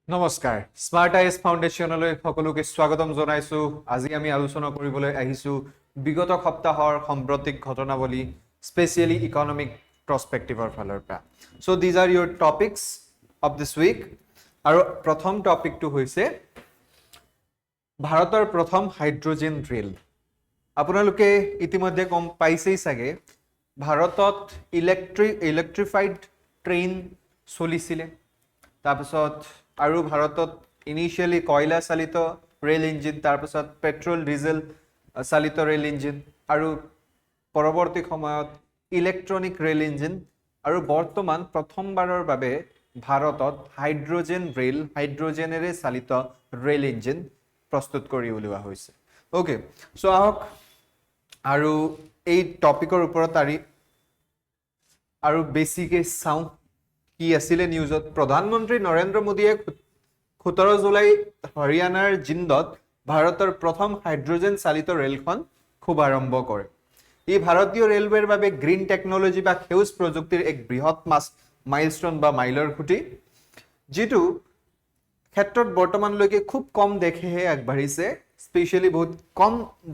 নমস্কাৰ smart IS ফাউণ্ডেশ্যনলৈ সকলোকে স্বাগতম জনাইছো। আজি আমি আলোচনা কৰিবলৈ আহিছো বিগত সপ্তাহৰ সাম্প্ৰতিক ঘটনাৱলী স্পেচিয়েলি ইকনমিক প্ৰস্পেক্টিভৰ ফালৰ পৰা। So these are your topics of this week. আৰু প্ৰথম টপিকটো হৈছে ভাৰতৰ প্ৰথম হাইড্ৰজেন ৰেল। আপোনালোকে ইতিমধ্যে গম পাইছেই চাগে ভাৰতত ইলেক্ট্ৰিফাইড ট্ৰেইন চলিছিলে। তাৰপিছত আৰু ভাৰতত ইনিচিয়েলি কয়লা চালিত ৰেল ইঞ্জিন, তাৰপিছত পেট্ৰল ডিজেল চালিত ৰেল ইঞ্জিন, আৰু পৰৱৰ্তী সময়ত ইলেক্ট্ৰনিক ৰেল ইঞ্জিন, আৰু বৰ্তমান প্ৰথমবাৰৰ বাবে ভাৰতত হাইড্ৰজেনেৰে চালিত ৰেল ইঞ্জিন প্ৰস্তুত কৰি উলিওৱা হৈছে। অ'কে, চ' আহক আৰু এই টপিকৰ ওপৰত আৰু বেছিকৈ চাওঁ কি আছিলে নিউজত। প্ৰধানমন্ত্ৰী নৰেন্দ্ৰ মোদীয়ে 17 জুলাই হাৰিয়ানাৰ জিন্দত ভাৰতৰ প্ৰথম হাইড্ৰজেন চালিত ৰেলখন শুভাৰম্ভ কৰে। ই ভাৰতীয় ৰেলৱেৰ বাবে গ্ৰীণ টেকনলজি বা সেউজ প্ৰযুক্তিৰ এক বৃহৎ মাইলষ্টন বা মাইলৰ খুঁটি, যিটো ক্ষেত্ৰত বৰ্তমানলৈকে খুব কম দেশেহে আগবাঢ়িছে। স্পেচিয়েলি বহুত কম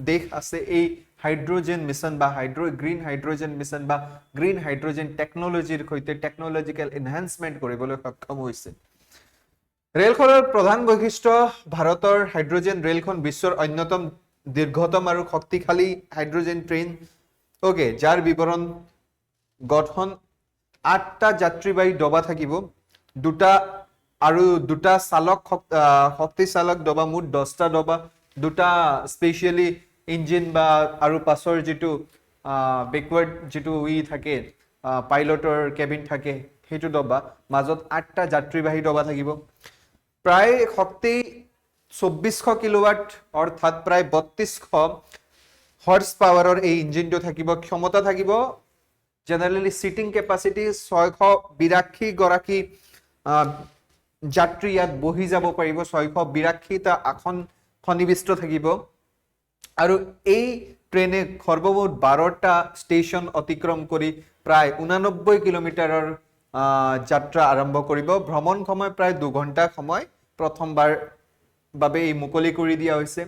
দেশ আছে এই হাইড্ৰজেন মিছন বা গ্ৰীণ হাইড্ৰজেন মিছন বা গ্ৰীণ হাইড্ৰজেন টেকনলজিৰ সৈতে টেকনলজিকেল এনহেন্সমেণ্ট কৰিবলৈ সক্ষম হৈছে। ৰেলখনৰ প্ৰধান বৈশিষ্ট্য ভাৰতৰ হাইড্ৰজেন ৰেলখন বিশ্বৰ অন্যতম দীৰ্ঘতম আৰু শক্তিশালী হাইড্ৰজেন ট্ৰেইন। অ'কে, যাৰ বিৱৰণ গঠন 8টা যাত্ৰীবাহী ডবা থাকিব, দুটা শক্তি চালক ডবা, মুঠ 10টা ডবা, দুটা স্পেচিয়েলি ইঞ্জিন বা আৰু পাছৰ যিটো বেকৱাৰ্ড যিটো থাকে পাইলটৰ কেবিন থাকে সেইটো ডবা, মাজত 8টা যাত্ৰীবাহী ডবা থাকিব। প্ৰায় শক্তি 2400 কিলোৱাট অৰ্থাৎ প্ৰায় 3200 হৰ্চ পাৱাৰৰ এই ইঞ্জিনটো থাকিব। ক্ষমতা থাকিব জেনেৰেলি সিটিং কেপাচিটি 682 গৰাকী যাত্ৰী ইয়াত বহি যাব পাৰিব। 682টা আসন সন্নিৱিষ্ট থাকিব। আৰু এই ট্ৰেইনে সৰ্বমুঠ 12টা ষ্টেচন অতিক্ৰম কৰি প্ৰায় 89 কিলোমিটাৰৰ যাত্ৰা আৰম্ভ কৰিব। ভ্ৰমণ সময় প্ৰায় 2 ঘণ্টা সময় প্ৰথমবাৰ বাবে এই মুকলি কৰি দিয়া হৈছে।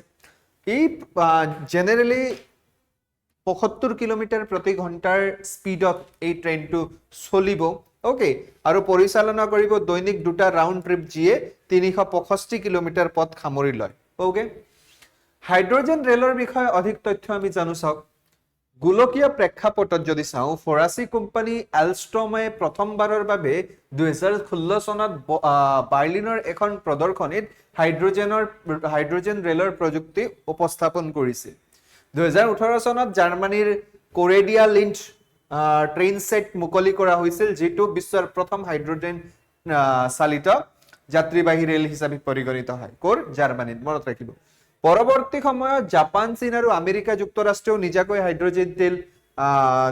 এই জেনেৰেলি 75 কিলোমিটাৰ প্ৰতি ঘণ্টাৰ স্পীডত এই ট্ৰেইনটো চলিব। অ'কে, আৰু পৰিচালনা কৰিব দৈনিক 2টা ৰাউণ্ড ট্ৰিপ, যিয়ে 365 কিলোমিটাৰ পথ সামৰি লয়। অ'কে, হাইড্ৰজেন ৰেলৰ বিষয়ে অধিক তথ্য আমি জানো চাওক। গোলকীয় প্ৰেক্ষাপটত যদি চাওঁ, ফৰাচী কোম্পানী এলষ্ট্ৰমে প্ৰথমবাৰৰ বাবে 2016 চনত বাৰ্লিনৰ এখন প্ৰদৰ্শনীত হাইড্ৰজেন ৰেলৰ প্ৰযুক্তি উপস্থাপন কৰিছিল। 2018 চনত জাৰ্মানীৰ কোৰেডিয়া লিণ্ড ট্ৰেইন ছেট মুকলি কৰা হৈছিল, যিটো বিশ্বৰ প্ৰথম হাইড্ৰজেন চালিত যাত্ৰীবাহী ৰেল হিচাপে পৰিগণিত হয়। ক'ৰ? জাৰ্মানীত, মনত ৰাখিব। পৰৱৰ্তী সময়ত জাপান, চীন আৰু আমেৰিকা যুক্তৰাষ্ট্ৰও নিজাকৈ হাইড্ৰজেন ৰেল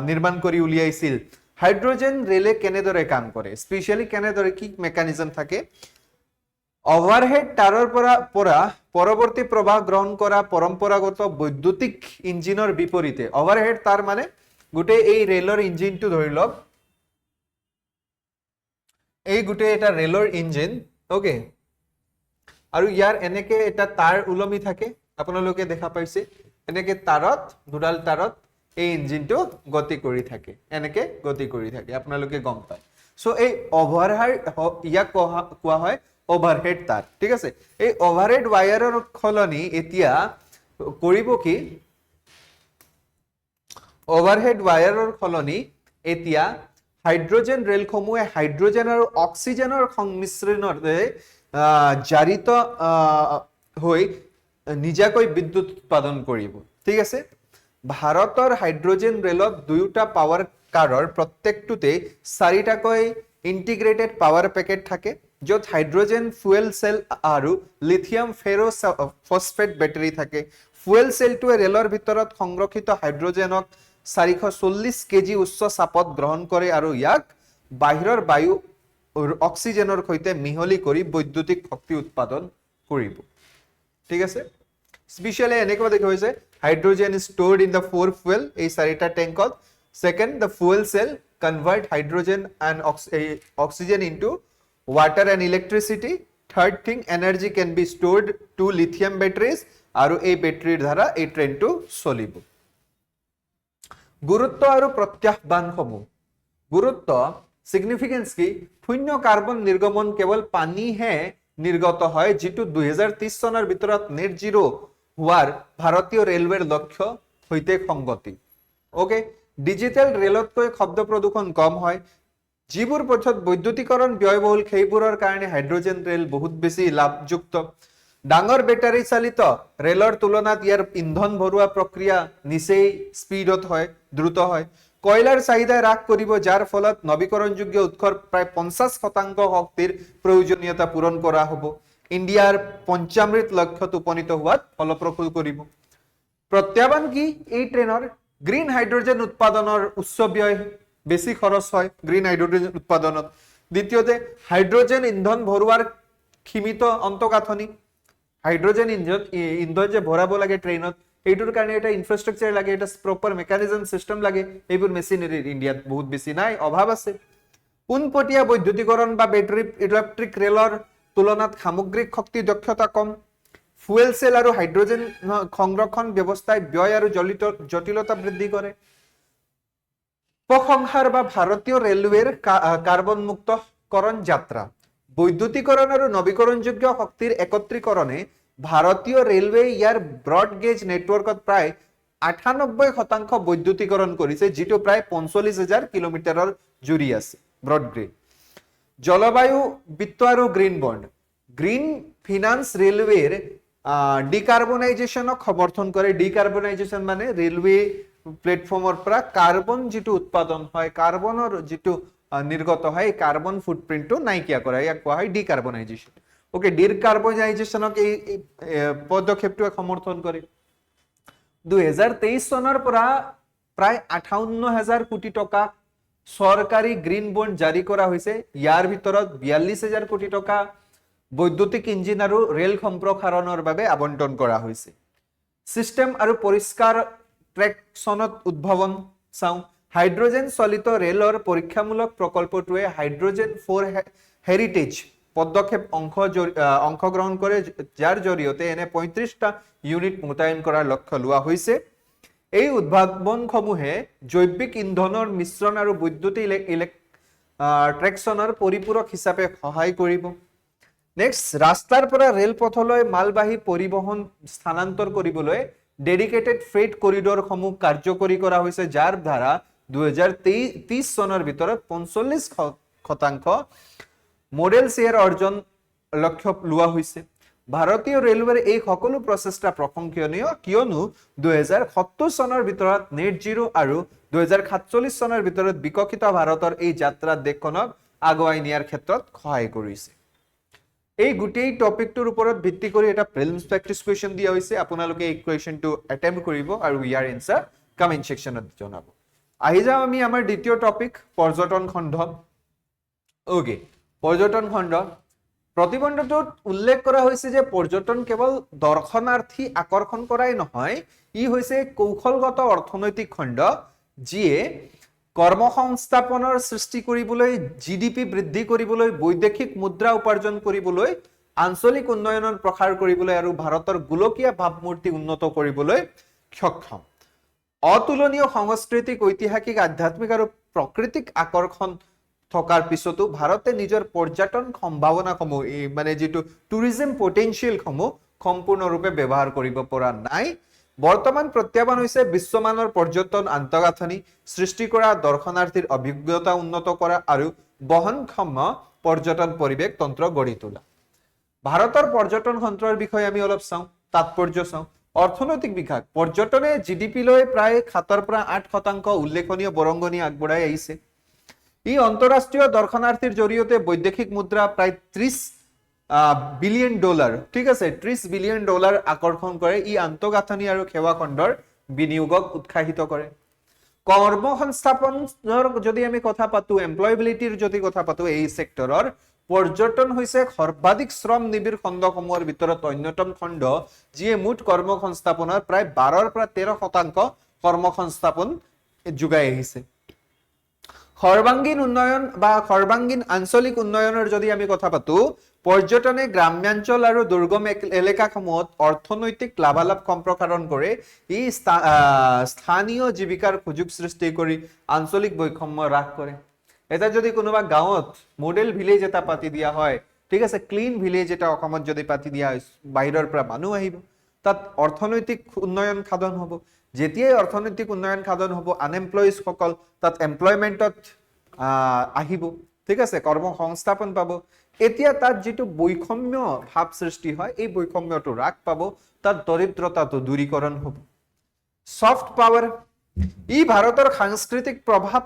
নিৰ্মাণ কৰি উলিয়াইছিল। হাইড্ৰজেন ৰেলে কেনেদৰে কাম কৰে, স্পেচিয়েলি কেনেদৰে কি মেকানিজম থাকে? অভাৰহেড তাৰৰ পৰা পৰৱৰ্তী প্ৰবাহ গ্ৰহণ কৰা পৰম্পৰাগত বৈদ্যুতিক ইঞ্জিনৰ বিপৰীতে, অভাৰহেড তাৰ মানে গোটেই এই ৰেলৰ ইঞ্জিনটো ধৰি লওক, এই গোটেই এটা ৰেলৰ ইঞ্জিন। অ'কে, আৰু ইয়াৰ এনেকে এটা তাৰ ওলমি থাকে, আপোনালোকে দেখা পাইছে এনেকে দুডাল তাৰত এই ইঞ্জিনটো গতি কৰি থাকে, এনেকে গতি কৰি থাকে, আপোনালোকে গম পায়। সো এই অভাৰহেড ইয়াক কোৱা হয় অভাৰহেড তাৰ, ঠিক আছে। এই অভাৰহেড ৱায়াৰৰ সলনি এতিয়া কৰিব কি, অভাৰহেড ৱায়াৰৰ সলনি এতিয়া হাইড্ৰজেন ৰেলসমূহে হাইড্ৰজেন আৰু অক্সিজেনৰ সংমিশ্ৰণতে জাৰিত হৈ নিজাকৈ বিদ্যুৎ উৎপাদন কৰিব, ঠিক আছে। ভাৰতৰ হাইড্ৰজেন ৰেলত 2টা পাৱাৰ কাৰৰ প্ৰত্যেকটোতে 4টাকৈ ইণ্টিগ্ৰেটেড পাৱাৰ পেকেট থাকে, য'ত হাইড্ৰজেন ফুয়েল চেল আৰু লিথিয়াম ফেৰ'ফছফেট বেটাৰী থাকে। ফুয়েল চেলটোৱে ৰেলৰ ভিতৰত সংৰক্ষিত হাইড্ৰজেনক 440 কেজি উচ্চ চাপত গ্ৰহণ কৰে আৰু ইয়াক বাহিৰৰ বায়ু অক্সিজেনৰ সৈতে মিহলি কৰি বৈদ্যুতিক শক্তি উৎপাদন কৰিব, ঠিক আছে। স্পেচিয়েলি এনেকুৱা দেখা হৈছে hydrogen is stored in the 4 fuel, এই 4টা টেংকত, Second, the fuel cell convert hydrogen and oxygen into water and electricity. Third thing, energy can be stored to lithium batteries আৰু এই ব্যাটাৰিৰ দ্বাৰা এই ট্ৰেইনটো চলিব। গুৰুত্ব আৰু প্ৰত্যাহ্বানসমূহ। গুৰুত্ব সিগনিফিকেন্স কি, শূন্য কাৰ্বন নিৰ্গমন কেৱল পানীহে নিৰ্গত হয়, যিটো 2030 চনৰ ভিতৰত নেট জিৰো হোৱাৰ ভাৰতীয় ৰেলৱেৰ লক্ষ্য সৈতে সংগতি। ওকে, ডিজিটেল ৰেলতকৈ শব্দ প্ৰদূষণ কম হয়। যিবোৰ পথত বৈদ্যুতিকৰণ ব্যয়বহুল সেইবোৰৰ কাৰণে হাইড্ৰোজেন ৰেল বহুত বেছি লাভযুক্ত। ডাঙৰ বেটাৰী চালিত ৰেলৰ তুলনাত ইয়াৰ ইন্ধন ভৰোৱা প্ৰক্ৰিয়া নিচেই স্পীডত হয়, দ্ৰুত হয়। কয়লাৰ চাহিদা হ্ৰাস কৰিব, যাৰ ফলত নৱীকৰণযোগ্য উৎসৰ প্ৰায় 50% শক্তিৰ প্ৰয়োজনীয়তা পূৰণ কৰা হ'ব। ইণ্ডিয়াৰ পঞ্চামৃত লক্ষ্যত উপনীত হোৱাত ফলপ্ৰসূ কৰিব। প্ৰত্যাহ্বান কি এই ট্ৰেইনৰ? গ্ৰীণ হাইড্ৰোজেন উৎপাদনৰ উচ্চ ব্যয়, বেছি খৰচ হয় গ্ৰীণ হাইড্ৰোজেন উৎপাদনত। দ্বিতীয়তে, হাইড্ৰোজেন ইন্ধন ভৰোৱাৰ সীমিত অন্তঃগাঁথনি। হাইড্ৰোজেন ইন্ধন যে ভৰাব লাগে ট্ৰেইনত, এইটোৰ কাৰণে এটা ইনফ্ৰাষ্ট্ৰাকচাৰ লাগে, এটা প্ৰপাৰ মেকানিজম সিস্টেম লাগে। এইবোৰ মেচিনাৰী ইণ্ডিয়াত বহুত বেছি নাই, অভাৱ আছে। পোনপটীয়া বৈদ্যুতিকৰণ বা বেটাৰী ইলেক্ট্ৰিক ৰেলৰ তুলনাত সামগ্ৰিক শক্তি দক্ষতা কম। ফুয়েল সেল আৰু হাইড্ৰোজেন সংৰক্ষণ ব্যৱস্থাই ব্যয় আৰু জটিলতা বৃদ্ধি কৰে। উপসংহাৰ বা ভাৰতীয় ৰেলৱেৰ কাৰ্বন মুক্তকৰণ যাত্ৰা। বৈদ্যুতিকৰণ আৰু নৱীকৰণযোগ্য শক্তিৰ একত্ৰীকৰণে ভাৰতীয় ৰেলৱে ইয়াৰ ব্ৰড গেজ নেটৱৰ্কত প্ৰায় 98% বৈদ্যুতিকৰণ কৰিছে, যিটো প্ৰায় 45,000 কিলোমিটাৰৰ জুৰি আছে ব্ৰড গ্ৰেড। জলবায়ু বিত্ত আৰু গ্ৰীণ বণ্ড। গ্ৰীণ ফিনান্স ৰেলৱেৰ ডিকাৰ্বনাইজেশ্যনক সমৰ্থন কৰে। ডিকাৰ্বনাইজেশ্যন মানে ৰেলৱে প্লেটফৰ্মৰ পৰা কাৰ্বন যিটো উৎপাদন হয়, কাৰ্বনৰ যিটো নিৰ্গত হয়, এই কাৰ্বন ফুটপ্ৰিন্টটো নাইকিয়া কৰা, ইয়াক কোৱা হয় ডিকাৰ্বনাইজেশ্যন। ওকে, ডিকাৰ্বনাইজেশ্যনক এই পদক্ষেপটোৱে সমৰ্থন কৰে। 2023 চনৰ পৰা প্ৰায় 58,000 কোটি টকা চৰকাৰী গ্ৰীণ বণ্ড জাৰি কৰা হৈছে। ইয়াৰ ভিতৰত 42,000 কোটি টকা বৈদ্যুতিক ইঞ্জিন আৰু ৰেল সম্প্ৰসাৰণৰ বাবে আবণ্টন কৰা হৈছে। সিস্টেম আৰু পৰিষ্কাৰ ট্ৰেকচনত উদ্ভাৱন চাওঁ। হাইড্ৰোজেন চালিত ৰেলৰ পৰীক্ষামূলক প্ৰকল্পটোৱে হাইড্ৰোজেন ফৰ হেৰিটেজ পদক্ষেপ অংশগ্ৰহণ কৰে, যাৰ জৰিয়তে এনে 35টা ইউনিট মোতায়েন কৰাৰ লক্ষ্য লোৱা হৈছে। এই উদ্ভাৱনসমূহে জৈৱিক ইন্ধনৰ মিশ্ৰণ আৰু বৈদ্যুতিক ট্ৰেকচনৰ পৰিপূৰক হিচাপে সহায় কৰিব। নেক্সট, ৰাস্তাৰ পৰা ৰেলপথলৈ মালবাহী পৰিবহণ স্থানান্তৰ কৰিবলৈ ডেডিকেটেড ফ্ৰেট কৰিডৰসমূহ কাৰ্যকৰী কৰা হৈছে, যাৰ দ্বাৰা 2030 চনৰ ভিতৰত 45% মডেল শ্বেয়াৰ অৰ্জন লক্ষ্য লোৱা হৈছে। ভাৰতীয় ৰেলৱেৰ এই সকলো প্ৰচেষ্টা প্ৰশংসনীয়, কিয়নো 2070 চনৰ ভিতৰত নেট জিৰো আৰু 2047 চনৰ ভিতৰত বিকশিত ভাৰতৰ এই যাত্ৰাত দেশখনক আগুৱাই নিয়াৰ ক্ষেত্ৰত সহায় কৰিছে। এই গোটেই টপিকটোৰ ওপৰত ভিত্তি কৰি এটা প্ৰিলিমছ প্ৰেক্টিছ কুৱেশ্যন দিয়া হৈছে। আপোনালোকে এই কুৱেশ্যনটো এটেম্প্ট কৰিব আৰু ইয়াৰ এনসাৰ কমেন্ট সেকশনত জনাব। আহি যাওঁ আমি আমাৰ দ্বিতীয় টপিক, পৰ্যটন খণ্ড। ওকে, পৰ্যটন খণ্ড। প্ৰতিবন্ধটোত উল্লেখ কৰা হৈছে যে পৰ্যটন কেৱল দৰ্শনাৰ্থী আকৰ্ষণ কৰাই নহয়, ই হৈছে কৌশলগত অৰ্থনৈতিক খণ্ড, যিয়ে কৰ্মসংস্থাপনৰ সৃষ্টি কৰিবলৈ, জিডিপি বৃদ্ধি কৰিবলৈ, বৈদেশিক মুদ্ৰা উপাৰ্জন কৰিবলৈ, আঞ্চলিক উন্নয়নৰ প্ৰসাৰ কৰিবলৈ আৰু ভাৰতৰ গোলকীয় ভাৱমূৰ্তি উন্নত কৰিবলৈ সক্ষম। অতুলনীয় সাংস্কৃতিক, ঐতিহাসিক, আধ্যাত্মিক আৰু প্ৰাকৃতিক আকৰ্ষণ থকাৰ পিছতো ভাৰতে নিজৰ পৰ্যটন সম্ভাৱনাসমূহ, মানে যিটো টুৰিজম পটেনচিয়েলসমূহ সম্পূৰ্ণৰূপে ব্যৱহাৰ কৰিব পৰা নাই। বৰ্তমান প্ৰত্যাহ্বান হৈছে বিশ্বমানৰ পৰ্যটন আন্তঃগাঁথনি সৃষ্টি কৰা, দৰ্শনাৰ্থীৰ অভিজ্ঞতা উন্নত কৰা আৰু বহনক্ষম পৰ্যটন পৰিৱেশ তন্ত্ৰ গঢ়ি তোলা। ভাৰতৰ পৰ্যটন খণ্ডৰ বিষয়ে আমি অলপ চাওঁ, তাৎপৰ্য চাওঁ। অৰ্থনৈতিক বিকাশ। পৰ্যটনে জিডিপি লৈ প্ৰায় 7 পৰা 8% উল্লেখনীয় বৰঙণি আগবঢ়াই আহিছে। ই অন্তৰাষ্ট্ৰীয় দৰ্শনাৰ্থীৰ জৰিয়তে বৈদেশিক মুদ্ৰা প্ৰায় $30 বিলিয়ন, ঠিক আছে, $30 বিলিয়ন আকৰ্ষণ কৰে। ই আন্তঃগাঁথনি আৰু সেৱা খণ্ডৰ বিনিয়োগক উৎসাহিত কৰে। কৰ্মসংস্থাপনৰ যদি আমি কথা পাতো, এমপ্লয়াবিলিটিৰ যদি কথা পাতো, এই সেক্টৰৰ পৰ্যটন হৈছে সৰ্বাধিক শ্ৰম নিবিড় খণ্ডসমূহৰ ভিতৰত অন্যতম খণ্ড, যিয়ে মুঠ কৰ্মসংস্থাপনৰ প্ৰায় 12 পৰা 13% কৰ্মসংস্থাপন যোগাই আহিছে সৰ্বাঙ্গীন উন্নয়ন বা সৰ্বাঙ্গীন আঞ্চলিক উন্নয়নৰ যদি আমি কথা পাতো পৰ্যটনে গ্ৰাম্যাঞ্চল আৰু দুৰ্গম এলেকাসমূহত অৰ্থনৈতিক লাভালাভ সম্প্ৰসাৰণ কৰে ই স্থানীয় জীৱিকাৰ সুযোগ সৃষ্টি কৰি আঞ্চলিক বৈষম্য হ্ৰাস কৰে এটা যদি কোনোবা গাঁৱত মডেল ভিলেজ এটা পাতি দিয়া হয় ঠিক আছে ক্লিন ভিলেজ এটা অসমত যদি পাতি দিয়া হয় বাহিৰৰ পৰা মানুহ আহিব তাত অৰ্থনৈতিক উন্নয়ন সাধন হ'ব যেতিয়াই অৰ্থনৈতিক উন্নয়ন সাধন হ'ব আনএমপ্লয়িজ সকল তাত এমপ্লয়মেন্টত আহিব ঠিক আছে কৰ্ম সংস্থাপন পাব এতিয়া তাত যেটো বৈষম্য ভাৱ সৃষ্টি হয় এই বৈষম্যটো হ্ৰাস পাব তাত দৰিদ্ৰতাটো দূৰীকৰণ হ'ব সফট পাৱাৰ ই ভাৰতৰ সাংস্কৃতিক প্ৰভাৱ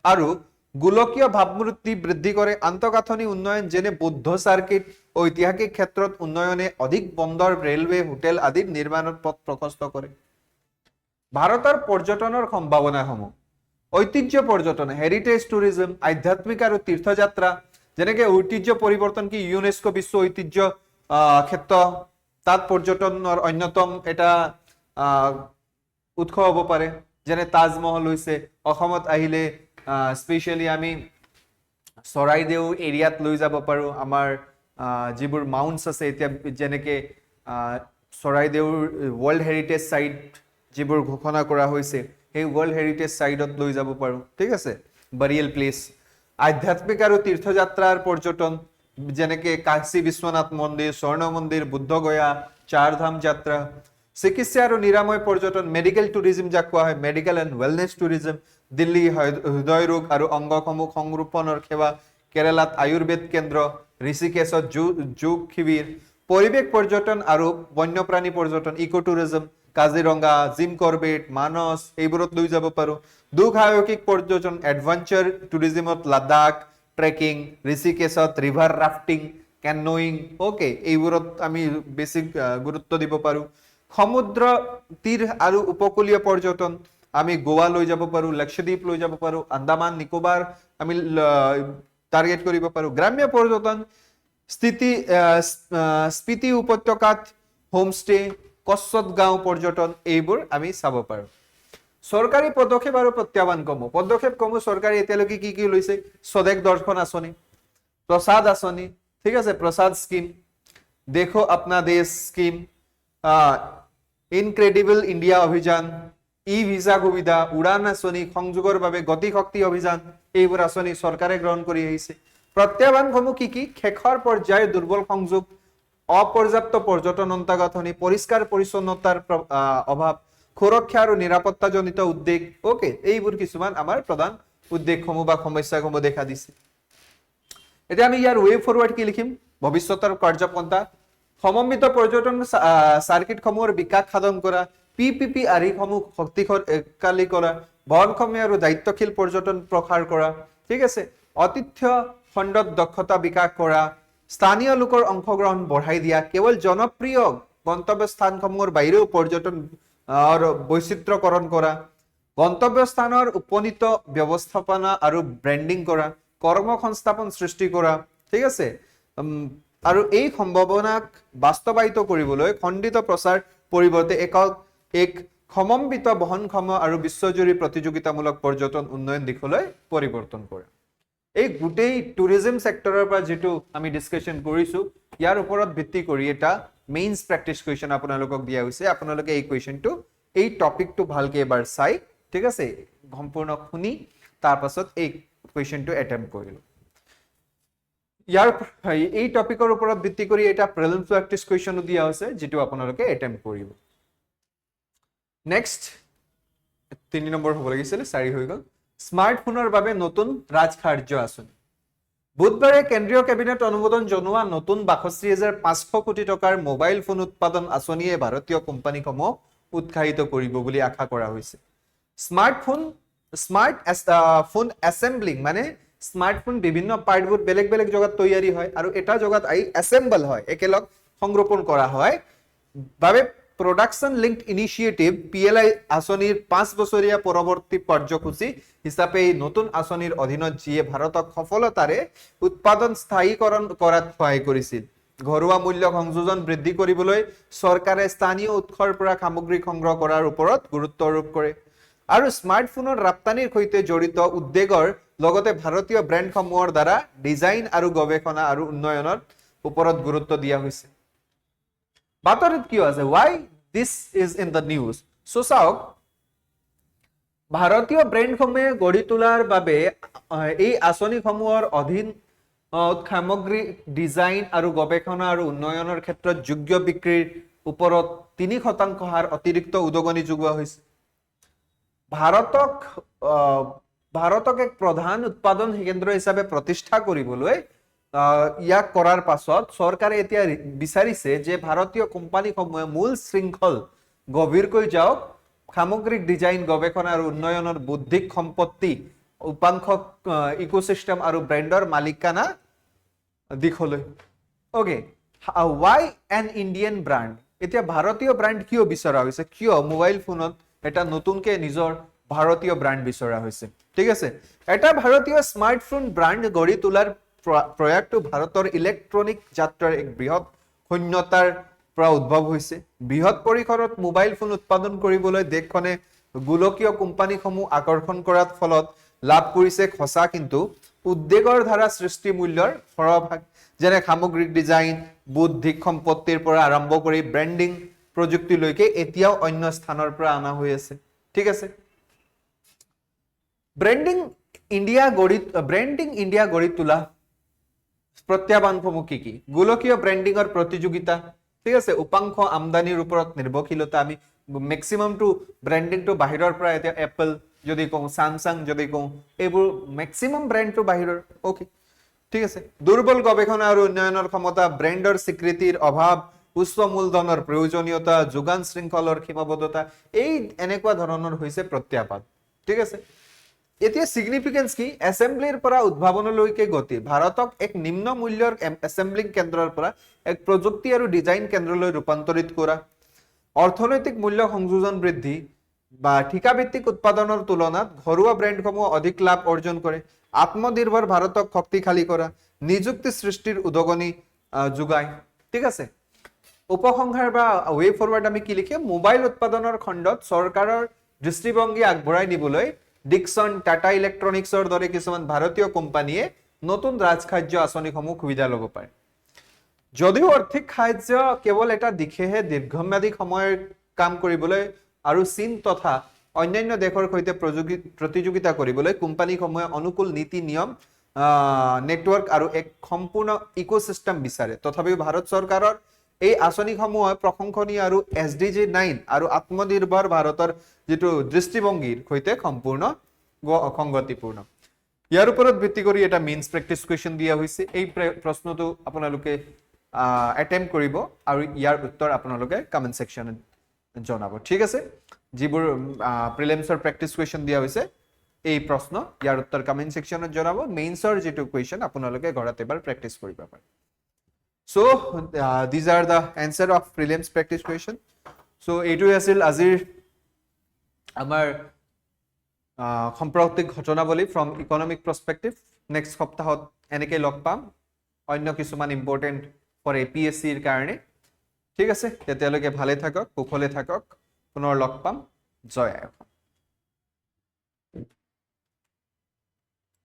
আৰু গোলকীয় ভাৱমূৰ্তি বৃদ্ধি কৰে আন্তঃগাঁথনি উন্নয়ন যেনে বৌদ্ধ সাৰ্কিট ঐতিহাসিক ক্ষেত্ৰত উন্নয়নে অধিক বন্দৰ ৰেলৱে হোটেল আদিৰ নিৰ্মাণৰ পথ প্ৰশস্ত কৰে ভাৰতৰ পৰ্যটনৰ সম্ভাৱনাসমূহ ঐতিহ্য পৰ্যটন হেৰিটেজ টুৰিজম আধ্যাত্মিক আৰু তীৰ্থযাত্ৰা যেনেকে ঐতিহ্য পৰিৱৰ্তন কি ইউনেস্কো বিশ্ব ঐতিহ্য ক্ষেত্ৰ তাত পৰ্যটনৰ অন্যতম এটা উৎস হ'ব পাৰে যেনে তাজমহল হৈছে অসমত আহিলে স্পেশালি আমি চৰাইদেউ এৰিয়াত লৈ যাব পাৰো আমাৰ যিবোৰ মাউন্টস আছে এতিয়া যেনেকে চৰাইদেউৰ ওয়াৰ্ল্ড হেৰিটেজ সাইট যিবোৰ ঘোষণা কৰা হৈছে সেই ওয়াৰ্ল্ড হেৰিটেজ সাইটত লৈ যাব পাৰো ঠিক আছে বাৰিয়েল প্লেস আধ্যাত্মিক আৰু তীৰ্থযাত্ৰাৰ পৰ্যটন যেনেকে কাশী বিশ্বনাথ মন্দিৰ স্বৰ্ণ মন্দিৰ বুদ্ধগয়া চাৰধাম যাত্ৰা চিকিৎসা আৰু নিৰাময় পৰ্যটন মেডিকেল টুৰিজম যাক কোৱা হয় medical and wellness tourism Delhi হৃদয় ৰোগ আৰু অংগসমূহ সংৰূপণৰ সেৱা কেৰালাত আয়ুৰ্বেদ কেন্দ্ৰ ঋষিকেশত যোগ শিবিৰ পৰিৱেশ পৰ্যটন আৰু বন্যপ্ৰাণী পৰ্যটন eco tourism Kaziranga Jim Corbett Manas এইবোৰত লৈ যাব পাৰো দুঃসাহসিক পৰ্যটন এডভেঞ্চাৰ টুৰিজমত লাডাখ ট্ৰেকিং ঋষিকেশত ৰিভাৰ ৰাফটিং কেনোয়িং ওকে এইবোৰত আমি বেছি গুৰুত্ব দিব পাৰো সমুদ্ৰ তীৰ আৰু উপকূলীয় পৰ্যটন আমি গোৱা লৈ যাব পাৰো লক্ষদ্বীপ লৈ যাব পাৰো আন্দামান নিকোবাৰ আমি টাৰ্গেট কৰিব পাৰো গ্ৰাম্য পৰ্যটন স্পিতি উপত্যকাত হোমষ্টে কচ্ছত গাঁও পৰ্যটন এইবোৰ আমি চাব পাৰো সৰকাৰী পদক্ষেপ আৰু প্ৰত্যাহ্বানসমূহ পদক্ষেপসমূহ চৰকাৰে এতিয়ালৈকে কি কি লৈছে স্বদেশ দৰ্শন আঁচনি প্ৰসাদ আঁচনি ঠিক আছে প্ৰসাদ স্কিম দেখো अपना देश স্কিম ইনক্ৰেডিবল ইণ্ডিয়া অভিযান ই ভিসা সুবিধা উড়ান আঁচনি সংযোগৰ বাবে গতি শক্তি অভিযান এইবোৰ আঁচনি চৰকাৰে গ্ৰহণ কৰি আহিছে প্ৰত্যাহ্বানসমূহ কি কি শেষৰ পৰ্যায়ৰ দুৰ্বল সংযোগ অপৰ্যাপ্ত পৰ্যটন অন্তঃগাঁথনি পৰিষ্কাৰ পৰিচ্ছন্নতাৰ অভাৱ সুৰক্ষা আৰু নিৰাপত্তাজনিত উদ্বেগ ওকে এইবোৰ কিছুমান আমাৰ প্ৰধান উদ্বেগসমূহ বা সমস্যাসমূহ দেখা দিছে এতিয়া আমি ইয়াৰ ৱে ফৰৱাৰ্ড কি লিখিম ভৱিষ্যতৰ কাৰ্যপন্থা সমন্বিত পৰ্যটন সাৰ্কিটসমূহৰ বিকাশ সাধন কৰা পিপিপি আৰিসমূহ শক্তিশালী কৰা বহনক্ষম আৰু দায়িত্বশীল পৰ্যটন প্ৰসাৰ কৰা ঠিক আছে অতিথ্য খণ্ডত দক্ষতা বিকাশ কৰা স্থানীয় লোকৰ অংশগ্ৰহণ বঢ়াই দিয়া কেৱল জনপ্ৰিয় গন্তব্য স্থানসমূহৰ বাহিৰেও পৰ্যটন বৈচিত্ৰ্যকৰণ কৰা গন্তব্য স্থানৰ উপনীত ব্যৱস্থাপনা আৰু ব্ৰেণ্ডিং কৰা কৰ্ম সংস্থাপন সৃষ্টি কৰা ঠিক আছে আৰু এই সম্ভাৱনাক বাস্তৱায়িত কৰিবলৈ খণ্ডিত প্ৰচাৰ পৰিৱৰ্তে এক সমন্বিত বহনক্ষম আৰু বিশ্বজুৰি প্ৰতিযোগিতামূলক পৰ্যটন উন্নয়ন দিশলৈ পৰিৱৰ্তন কৰে এই গোটেই টুৰিজম সেক্টৰৰ পৰা যেটো আমি ডিসকাশন কৰিছো ইয়াৰ ওপৰত ভিত্তি কৰি এটা মেইনস প্ৰেক্টিস কোৱেশ্চন আপোনালোকক দিয়া হৈছে আপোনালোকে এই কোৱেশ্চনটো এই টপিকটো ভালকে এবাৰ চাই ঠিক আছে সম্পূৰ্ণ শুনি তাৰ পাছত এই কোৱেশ্চনটো এটেম্প কৰিলো ইয়াৰ এই টপিকৰ ওপৰত ভিত্তি কৰি এটা প্ৰিলিমছ প্ৰেক্টিস কোৱেশ্চন দিয়া হৈছে যেটো আপোনালোকে এটেম্প কৰিব নেক্সট 3 নম্বৰ হ'ব লাগিছিল 4 হৈ গল স্মাৰ্টফোনৰ বাবে নতুন ৰাজকাৰ্য আঁচনি বুধবাৰে কেন্দ্ৰীয় কেবিনেট অনুমোদন জনোৱা নতুন ৬২,৫০০ কোটি টকাৰ মোবাইল ফোন উৎপাদন আঁচনিয়ে ভাৰতীয় কোম্পানীসমূহ উৎসাহিত কৰিব বুলি আশা কৰা হৈছে স্মাৰ্ট ফোন এসেম্বলিং মানে স্মাৰ্টফোন বিভিন্ন পাৰ্টবোৰ বেলেগ বেলেগ জগত তৈয়াৰী হয় আৰু এটা জগত আই এসেম্বল হয় একেলগ সংৰক্ষণ কৰা হয় বাবে প্ৰডাকশন লিংকড ইনিশিয়েটিভ পিএলআই আঁচনিৰ 5 বছৰীয়া পৰৱৰ্তী কাৰ্যসূচী হিচাপে এই নতুন আঁচনিৰ অধীনত যিয়ে ভাৰতক সফলতাৰে উৎপাদন স্থায়ীকৰণ কৰাত সহায় কৰিছিল ঘৰুৱা মূল্য সংযোজন বৃদ্ধি কৰিবলৈ চৰকাৰে স্থানীয় উৎসৰ পৰা সামগ্ৰী সংগ্ৰহ কৰাৰ ওপৰত গুৰুত্ব আৰোপ কৰে আৰু স্মাৰ্টফোনৰ ৰপ্তানিৰ সৈতে জড়িত উদ্যোগৰ লগতে ভাৰতীয় ব্ৰেণ্ডসমূহৰ দ্বাৰা ডিজাইন আৰু গৱেষণা আৰু উন্নয়নৰ ওপৰত গুৰুত্ব দিয়া হৈছে বাতৰিত কি আছে why this is in the news so চাওক ভাৰতীয় ব্ৰেণ্ডসমূহে গঢ়ি তোলাৰ বাবে এই আঁচনিসমূহৰ অধীন সামগ্ৰী ডিজাইন আৰু গৱেষণা আৰু উন্নয়নৰ ক্ষেত্ৰত যোগ্য বিক্ৰীৰ ওপৰত 3% হাৰ অতিৰিক্ত উদগনি যোগোৱা হৈছে ভাৰতক এক প্ৰধান উৎপাদন কেন্দ্ৰ হিচাপে প্ৰতিষ্ঠা কৰিবলৈ ইয়াক কৰাৰ পাছত চৰকাৰে এতিয়া বিচাৰিছে যে ভাৰতীয় কোম্পানীসমূহে মূল শৃংখল গভীৰকৈ যাওক সামগ্ৰিক ডিজাইন গৱেষণা আৰু উন্নয়নৰ বৌদ্ধিক সম্পত্তি উপাংশ ইকোসিস্টেম আৰু ব্ৰেণ্ডৰ মালিকানা দিশলৈ okay why an Indian brand এতিয়া ভাৰতীয় ব্ৰ্যান্ড কিয় বিচৰা হৈছে কিয় মোবাইল ফোনত এটা নতুনকে নিজৰ ভাৰতীয় ব্ৰ্যান্ড বিচৰা হৈছে ঠিক আছে এটা ভাৰতীয় স্মাৰ্টফোন ব্ৰ্যান্ড গঢ়ি তোলাৰ প্ৰয়াসটো ভাৰতৰ ইলেক্ট্ৰনিক যাত্ৰাৰ এক বৃহৎ শূন্যতাৰ পৰা উদ্ভৱ হৈছে বৃহৎ পৰিসৰত মোবাইল ফোন উৎপাদন কৰিবলৈ দেশখনে গোলকীয় কোম্পানীসমূহ আকৰ্ষণ কৰাৰ ফলত লাভ কৰিছে খসা কিন্তু উদ্যোগৰ ধাৰা সৃষ্টি মূল্যৰ সৰভাগ যেনে সামগ্ৰিক ডিজাইন বৌদ্ধিক সম্পত্তিৰ পৰা আৰম্ভ কৰি ব্ৰেণ্ডিং প্ৰযুক্তিলৈকে এতিয়াও অন্য স্থানৰ পৰা আনা হৈ আছে ঠিক আছে ব্ৰেণ্ডিং ইণ্ডিয়া গঢ়ি তোলা প্ৰত্যাহ্বানসমূহ কি গোলকীয় ব্ৰেণ্ডিংৰ প্ৰতিযোগিতা ঠিক আছে উপাংশ আমদানিৰ ওপৰত নিৰ্ভৰশীলতা আমি ম্যাক্সিমাম টু ব্ৰেণ্ডিং টু বাহিৰৰ পৰা এতিয়া এপল যদি কওঁ স্যামসাং যদি কওঁ এইবোৰ ম্যাক্সিমাম ব্ৰেণ্ড টু বাহিৰৰ ওকে ঠিক আছে দুৰ্বল গৱেষণা আৰু উন্নয়নৰ ক্ষমতা ব্ৰেণ্ডৰ স্বীকৃতিৰ অভাৱ উচ্চ মূলধনৰ প্ৰয়োজনীয়তা যোগান শৃংখলৰ সীমাবদ্ধতা এই এনেকুৱা ধৰণৰ হৈছে প্ৰত্যাহ্বান ঠিক আছে এতিয়া সিগনিফিকেন্স কি এসেম্বলিৰ পৰা উদ্ভাৱনলৈকে গতি ভাৰতক এক নিম্ন মূল্যৰ এসেম্বলিং কেন্দ্ৰৰ পৰা এক প্ৰযুক্তি আৰু ডিজাইন কেন্দ্ৰলৈ ৰূপান্তৰিত কৰা অৰ্থনৈতিক মূল্য সংযোজন বৃদ্ধি বা ঠিকাভিত্তিক উৎপাদনৰ তুলনাত ঘৰুৱা ব্ৰেণ্ডসমূহ অধিক লাভ অৰ্জন কৰে আত্মনিৰ্ভৰ ভাৰতক শক্তিশালী কৰা নিযুক্তি সৃষ্টিৰ উদগনি যোগায় ঠিক আছে উপসংহাৰ বা ওয়ে ফৰৱাৰ্ড আমি কি লিখে মোবাইল উৎপাদনৰ খণ্ডত চৰকাৰৰ দৃষ্টিভংগী আগবঢ়াই নিবলৈ ডিকসন টাটা ইলেক্ট্ৰনিক্সৰ দৰে কিছুমান ভাৰতীয় কোম্পানীয়ে নতুন ৰাজকাৰ্য আঁচনিসমূহ সুবিধা ল'ব পাৰে যদিও আৰ্থিক সাহায্য কেৱল এটা দিশেহে দীৰ্ঘম্যাদী সময়ৰ কাম কৰিবলৈ আৰু চীন তথা অন্যান্য দেশৰ সৈতে প্ৰতিযোগিতা কৰিবলৈ কোম্পানীসমূহে অনুকূল নীতি নিয়ম নেটৱৰ্ক আৰু এক সম্পূৰ্ণ ইকোসিস্টেম বিচাৰে তথাপিও ভাৰত চৰকাৰৰ এই আঁচনিসমূহ প্ৰশংসনীয় আৰু SDG 9 আৰু আত্মনিৰ্ভৰ ভাৰতৰ যেটো দৃষ্টিভংগীৰ সৈতে সম্পূৰ্ণ সংগতিপূৰ্ণ ইয়াৰ ওপৰত ভিত্তি কৰি এটা মেইনছ প্ৰেক্টিছ কোৱেশ্চন দিয়া হৈছে এই প্ৰশ্নটো আপোনালোকে অ্যাটেম্প কৰিব আৰু ইয়াৰ উত্তৰ আপোনালোকে কমেন্ট সেকশনত জনাব ঠিক আছে যিবোৰ প্ৰিলিমছৰ প্ৰেক্টিছ কোৱেশ্চন দিয়া হৈছে এই প্ৰশ্ন ইয়াৰ উত্তৰ কমেন্ট সেকশনত জনাব মেইনছৰ যেটো কোৱেশ্চন আপোনালোকে ঘৰত এবাৰ প্ৰেক্টিছ কৰিব পাৰে So these are the answer of prelims practice question. So এইটো আছিল আজিৰ আমাৰ সম্প্ৰতিক ঘটনাৱলী from economic perspective. Next সপ্তাহত এনেকৈ লগ পাম অন্য কিছুমান ইম্পৰ্টেন্ট for APSC ৰ কাৰণে ঠিক আছে তেতিয়ালৈকে ভালে থাকক কুশলে থাকক পুনৰ লগ পাম জয় আই অসম